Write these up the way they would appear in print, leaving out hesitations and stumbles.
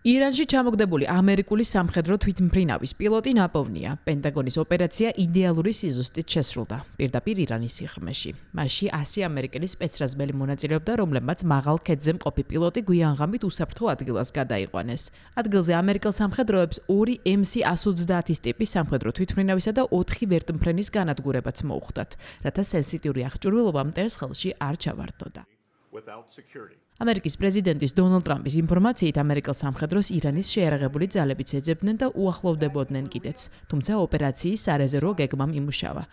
ირანში ჩამოგდებული ამერიკული სამხედრო თვითმფრინავის პილოტი ნაპოვნია. პენტაგონის ოპერაცია იდეალური სიზუსტით შესრულდა. პირდაპირ ირანის სიღრმეში. მასში 100 ამერიკელი სპეცრაზმელი მონაწილეობდა, რომლებმაც მაღალ ქედზე მყოფი პილოტი გვიანღამით უსაფრთხო ადგილას გადაიყვანეს. ადგილზე ამერიკელ სამხედროებს 2 MC-130 ტიპის სამხედრო თვითმფრინავისა და 4 ვერტმფრენის განადგურებაც მოუხდათ, რათა სენსიტიური აღჭურვილობა მტერს ხელში არ ჩავარდნოდა. ამერიკის პრეზიდენტის დონალდ ტრამპის ინფორმაციით ამერიკელ სამხედროს ირანის შეიარაღებული ძალებიც ეძებდნენ და უახლოვდებოდნენ კიდეც, თუმცა ოპერაციის სარეზერვო გეგმამ იმუშავა.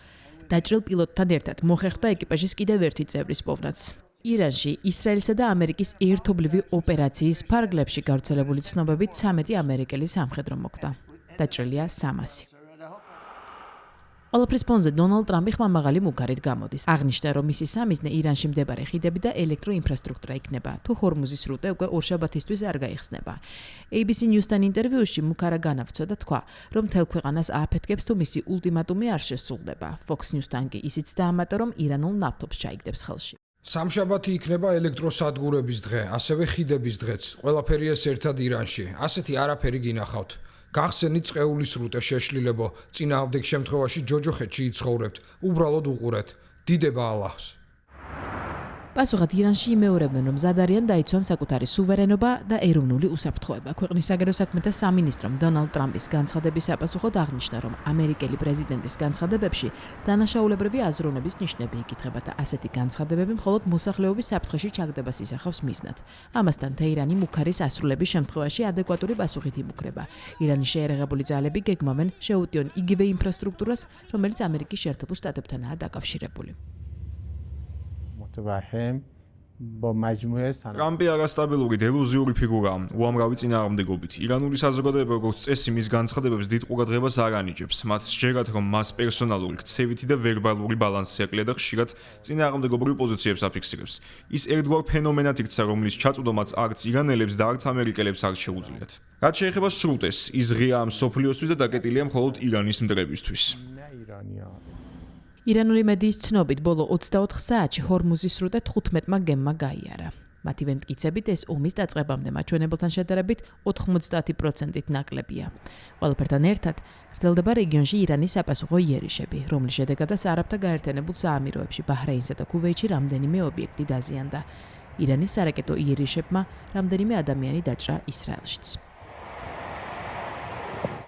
დაჭრილ პილოტთან ერთად მოხერხდა ეკიპაჟის კიდევ ერთი წევრის პოვნაც. ირანში ისრაელისა და ამერიკის ერთობლივი ოპერაციის ფარგლებში გავრცელებული ცნობებით 13 ამერიკელი სამხედრო მოკვდა. დაჭრილია 300. ყველაფრის ფონზე დონალდ ტრამპი ხმამაღალი მუქარით გამოდის. აღნიშნა, რომ მისი სამიზნე ირანში მდებარე ხიდები და ელექტროინფრასტრუქტურა იქნება, თუ ჰორმუზის რუტე უკვე ორშაბათისთვის არ გაიხსნება. ABC News-თან ინტერვიუში მუქარა განავრცო და თქვა, რომ მთელ ქვეყანას ააფეთქებს თუ მისი ულტიმატუმი არ შესრულდება. Fox News-თან კი ისიც დაამატა, რომ ირანულ ნავთობს ჩაიგდებს ხელში. სამშაბათი იქნება ელექტროსადგურების დღე, ასევე ხიდების დღეც. ყველაფერი ეს ერთად ირანში. ასეთი არაფერი გინახავთ. გახსენით წყეულის რუტე შეშლილებო, წინააღმდეგ შემთხვევაში ჯოჯოხეთში იცხოვრებთ, უბრალოდ უყურეთ. დიდება ალლაჰს. პასუხად ირანში იმეორებენ, რომ მზად არიან დაიცვან საკუთარი სუვერენობა და ეროვნული უსაფრთხოება. ქვეყნის საგარეო საქმეთა სამინისტრომ დონალდ ტრამპის განცხადების საპასუხოდ აღნიშნა, რომ ამერიკელი პრეზიდენტის განცხადებებში დანაშაულებრივი აზროვნების ნიშნები იკითხება და ასეთი განცხადებები მხოლოდ მოსახლეობის საფრთხეში ჩაგდებას ისახავს მიზნად. ამასთან თეირანი მუქარის ასრულების შემთხვევაში ადეკვატური პასუხით იმუქრება. ირანის შეიარაღებული ძალები გეგმავენ შეუტიონ იგივე ინფრასტრუქტურას, რომელიც ამერიკის შეერთებულ შტატებთანაა დაკავშირებული. ტრამპი არასტაბილური დელუზიური ფიგურაა, უამრავი წინააღმდეგობით. ირანული საზოგადოება როგორც წესი მის განცხადებებს დიდ ყურადღებას არ ანიჭებს. მათ სჯერათ, რომ მას პერსონალური, ქცევითი და ვერბალური ბალანსი აკლია და ხშირად წინააღმდეგობრივ პოზიციებს აფიქსირებს. ის ერთგვარ ფენომენად იქცა, რომლის ჩაწვდომაც არც ირანელებს და არც ამერიკელებს არ შეუძლიათ. რაც შეეხება სრუტეს, ის ღიაა მსოფლიოსთვის და დაკეტილია მხოლოდ ირანის მტრებისთვის. ირანული მედიის ცნობით, ბოლო 24 საათში ჰორმუზის სრუტე 15-მა გემმა გაიარა. მათი მტკიცებით ეს ომის დაწყებამდე მაჩვენებელთან შედარებით 90%-ით ნაკლებია. ყველაფერთან ერთად გრძელდება რეგიონში ირანის საპასუხო იერიშები, რომლის შედეგადაც არაბთა გაერთიანებულ საამიროებში, ბაჰრეინსა და ქუვეითში რამდენიმე ობიექტი დაზიანდა. ირანის სარაკეტო იერიშებმა რამდენიმე ადამიანი დაჭრა ისრაელშიც.